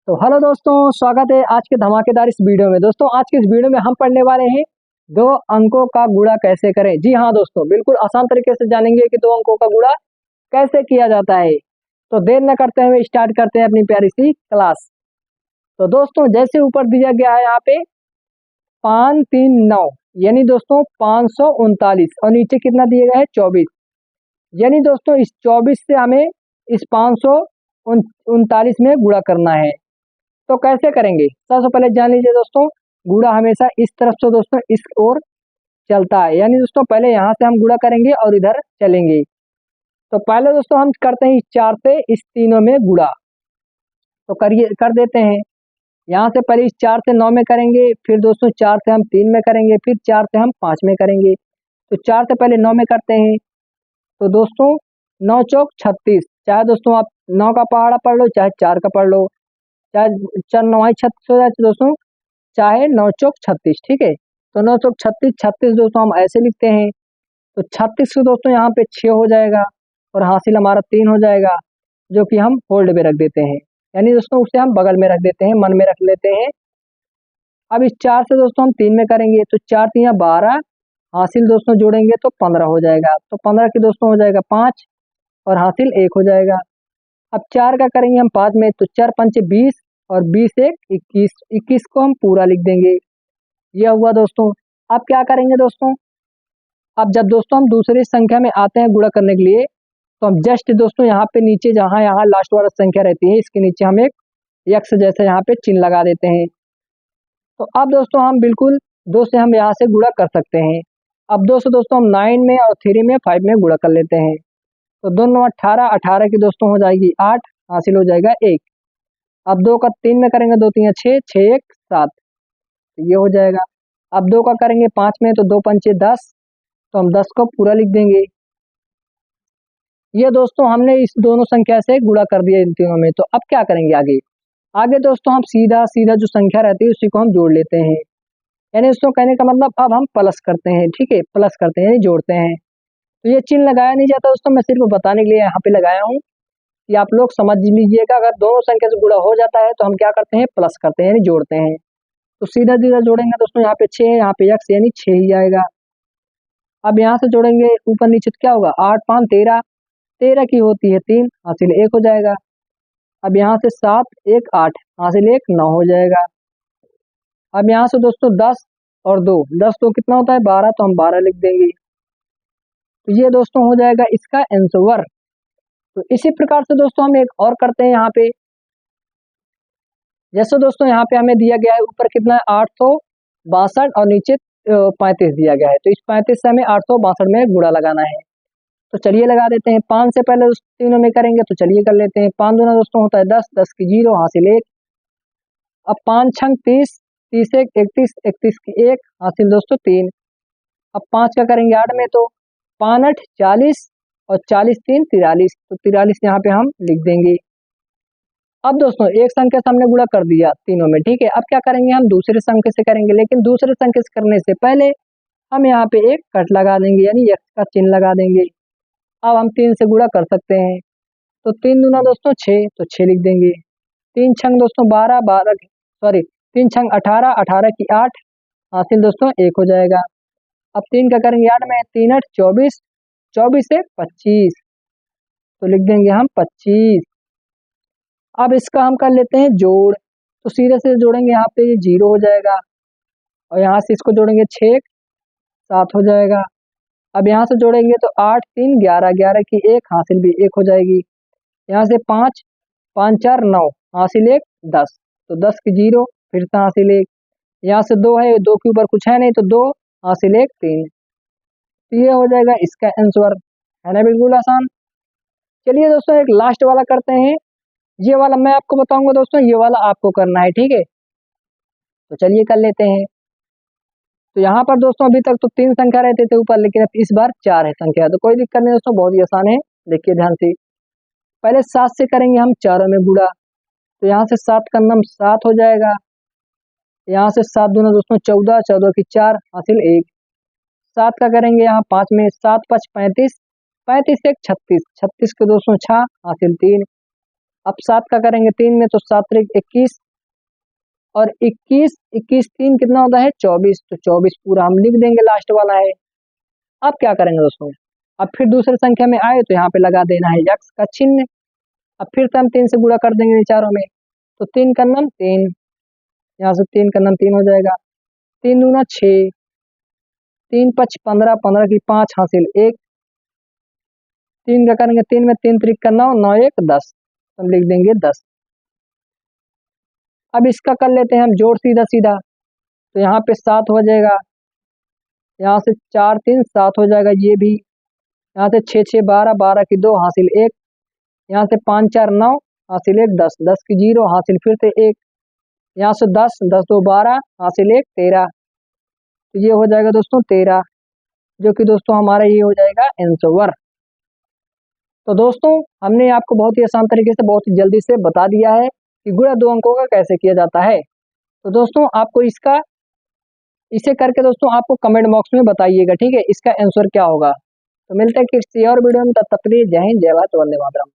तो हेलो दोस्तों, स्वागत है आज के धमाकेदार इस वीडियो में। दोस्तों आज के इस वीडियो में हम पढ़ने वाले हैं दो अंकों का गुणा कैसे करें। जी हाँ दोस्तों, बिल्कुल आसान तरीके से जानेंगे कि दो अंकों का गुणा कैसे किया जाता है। तो देर न करते हुए स्टार्ट करते हैं अपनी प्यारी सी क्लास। तो दोस्तों जैसे ऊपर दिया गया है यहाँ पे 539 यानी दोस्तों 539 और नीचे कितना दिया गया है 24। यानी दोस्तों इस 24 से हमें इस 539 में गुणा करना है। तो कैसे करेंगे, सबसे पहले जान लीजिए दोस्तों, गुणा हमेशा इस तरफ से दोस्तों इस ओर चलता है। यानी दोस्तों पहले यहाँ से हम गुणा करेंगे और इधर चलेंगे। तो पहले दोस्तों हम करते हैं इस 4 से इस तीनों में गुणा। तो करिए, कर देते हैं। यहाँ से पहले इस 4 से 9 में करेंगे, फिर दोस्तों 4 से हम 3 में करेंगे, फिर 4 से हम 5 में करेंगे। तो 4 से पहले 9 में करते हैं। तो दोस्तों 9 चौक 36, चाहे दोस्तों आप 9 का पहाड़ा पढ़ लो चाहे 4 का पढ़ लो, चाहे 4 9 36 हो जाए दोस्तों, चाहे 9 चौक 36। ठीक है, तो 9 चौक 36 36 दोस्तों हम ऐसे लिखते हैं। तो 36 को दोस्तों यहाँ पे 6 हो जाएगा और हासिल हमारा 3 हो जाएगा, जो कि हम होल्ड में रख देते हैं। यानी दोस्तों उसे हम बगल में रख देते हैं, मन में रख लेते हैं। अब इस 4 से दोस्तों हम 3 में करेंगे, तो 4 3 12, हासिल दोस्तों जोड़ेंगे तो 15 हो जाएगा। तो 15 की दोस्तों हो जाएगा 5 और हासिल 1 हो जाएगा। अब 4 का करेंगे हम 5 में, तो 4 5 20 और 20 1 21, 21 को हम पूरा लिख देंगे। यह हुआ दोस्तों। अब क्या करेंगे दोस्तों, अब जब दोस्तों हम दूसरी संख्या में आते हैं गुणा करने के लिए, तो हम जस्ट दोस्तों यहाँ पे नीचे जहाँ यहाँ लास्ट वाला संख्या रहती है, इसके नीचे हम एक यक्स जैसे यहाँ पे चिन्ह लगा देते हैं। तो अब दोस्तों हम बिल्कुल 2 से हम यहाँ से गुणा कर सकते हैं। अब 2 से दोस्तों हम 9 में और 3 में 5 में गुणा कर लेते हैं। तो दोनों 18 18 की दोस्तों हो जाएगी 8, हासिल हो जाएगा 1। अब 2 का 3 में करेंगे, 2 3 6 6 1 7, ये हो जाएगा। अब 2 का करेंगे 5 में, तो 2 5 10, तो हम 10 को पूरा लिख देंगे। ये दोस्तों हमने इस दोनों संख्या से गुणा कर दिया इन तीनों में। तो अब क्या करेंगे आगे, आगे दोस्तों हम सीधा सीधा जो संख्या रहती है उसी को हम जोड़ लेते हैं। यानी दोस्तों कहने का मतलब अब हम प्लस करते हैं। ठीक है, प्लस करते हैं यानी जोड़ते हैं। तो ये चिन्ह लगाया नहीं जाता दोस्तों, मैं सिर्फ बताने के लिए यहाँ पे लगाया हूँ कि आप लोग समझ लीजिएगा। अगर दोनों संख्या से गुणा हो जाता है तो हम क्या करते हैं, प्लस करते हैं यानी जोड़ते हैं। तो सीधा सीधा जोड़ेंगे दोस्तों, यहाँ पे 6 है, यहाँ पे x यानी 6 ही आएगा। अब यहाँ से जोड़ेंगे ऊपर नीचे तो क्या होगा, 8 5 13, 13 की होती है 3, हासिल 1 हो जाएगा। अब यहाँ से 7 1 8, हासिल 1 9 हो जाएगा। अब यहाँ से दोस्तों 10 और 2, 10 तो कितना होता है 12, तो हम 12 लिख देंगे। तो ये दोस्तों हो जाएगा इसका आंसर। तो इसी प्रकार से दोस्तों हम एक और करते हैं यहाँ पे। जैसे दोस्तों यहाँ पे हमें दिया गया है ऊपर कितना है 862 और नीचे 35 दिया गया है। तो इस 35 से हमें 862 में गुणा लगाना है। तो चलिए लगा देते हैं। 5 से पहले उस तीनों में करेंगे, तो चलिए कर लेते हैं। 5 दूना दोस्तों होता है 10, 10 की 0, हासिल 1। अब 5 छंग 30, 30 1 31, 31 की 1, हासिल दोस्तों 3। अब 5 का करेंगे 8 में, तो 5 8 40 और 40 3 43, तो 43 यहाँ पे हम लिख देंगे। अब दोस्तों एक संख्या से हमने गुणा कर दिया तीनों में। ठीक है, अब क्या करेंगे, हम दूसरे संख्या से करेंगे, लेकिन दूसरे संख्या से करने से पहले हम यहाँ पे एक कट लगा देंगे यानी x का चिन्ह लगा देंगे। अब हम 3 से गुणा कर सकते हैं। तो 3 दूना दोस्तों 6, तो 6 लिख देंगे। 3 छंग दोस्तों 12 12, सॉरी 3 छंग 18 18 की 8, हासिल दोस्तों 1 हो जाएगा। अब 3 का करेंगे 8 में, 3 8 24, 24 से 25, तो लिख देंगे हम 25। अब इसका हम कर लेते हैं जोड़। तो सीधे से जोड़ेंगे, यहाँ पे ये 0 हो जाएगा और यहाँ से इसको जोड़ेंगे 6 7 हो जाएगा। अब यहाँ से जोड़ेंगे तो 8 3 11, 11 की 1, हासिल भी 1 हो जाएगी। यहाँ से 5 5 4 9, हासिल 1 10, तो 10 की 0, फिर से हासिल 1। यहाँ से 2 है, 2 के ऊपर कुछ है नहीं, तो 2, हासिल 1 3। तो ये हो जाएगा इसका आंसर, है ना, बिल्कुल आसान। चलिए दोस्तों एक लास्ट वाला करते हैं। ये वाला मैं आपको बताऊंगा दोस्तों, ये वाला आपको करना है। ठीक है, तो चलिए कर लेते हैं। तो यहाँ पर दोस्तों अभी तक तो 3 संख्या रहते थे ऊपर, लेकिन अब इस बार 4 है संख्या, तो कोई दिक्कत नहीं दोस्तों, बहुत ही आसान है। देखिए ध्यान से, पहले 7 से करेंगे हम चारों में गुणा। तो यहाँ से 7 का नम 7 हो जाएगा। यहाँ से 7 दूना दोस्तों 14, 14 की 4, हासिल 1। 7 का करेंगे यहाँ 5 में, 7 5 35, 35 1 36, 36 के दोस्तों 6, हासिल 3। अब 7 का करेंगे 3 में तो 7 त्रिक 21 और 21 21 3 कितना होता है 24, तो 24 पूरा हम लिख देंगे, लास्ट वाला है। अब क्या करेंगे दोस्तों, अब फिर दूसरी संख्या में आए तो यहाँ पे लगा देना है यक्स का चिन्ह। अब फिर से हम 3 से गुणा कर देंगे चारों में, तो 3 का नम 3, यहाँ से 3 का नम 3 हो जाएगा, 3 दूना 6, 3 5 15, 15 की 5 हासिल 1, 3 का करेंगे 3 में 3 त्रिक का 9, 9 1 10, हम लिख देंगे 10। अब इसका कर लेते हैं हम जोड़ सीधा सीधा, तो यहाँ पे 7 हो जाएगा, यहाँ से 4 3 7 हो जाएगा ये भी, यहाँ से 6 6 12, 12 की 2 हासिल 1, यहाँ से 5 4 9 हासिल 1 10, 10 की 0 हासिल फिर से 1, यहाँ से 10 10 2 12 हासिल 1 13, तो ये हो जाएगा दोस्तों 13, जो कि दोस्तों हमारा ये हो जाएगा आंसर। तो दोस्तों हमने आपको बहुत ही आसान तरीके से बहुत ही जल्दी से बता दिया है कि गुणा 2 अंकों का कैसे किया जाता है। तो दोस्तों आपको इसे करके दोस्तों आपको कमेंट बॉक्स में बताइएगा, ठीक है, इसका आंसर क्या होगा। तो मिलते हैं किसी और वीडियो में, तब तक के लिए जय हिंद, जय भारत, वंदे मातरम।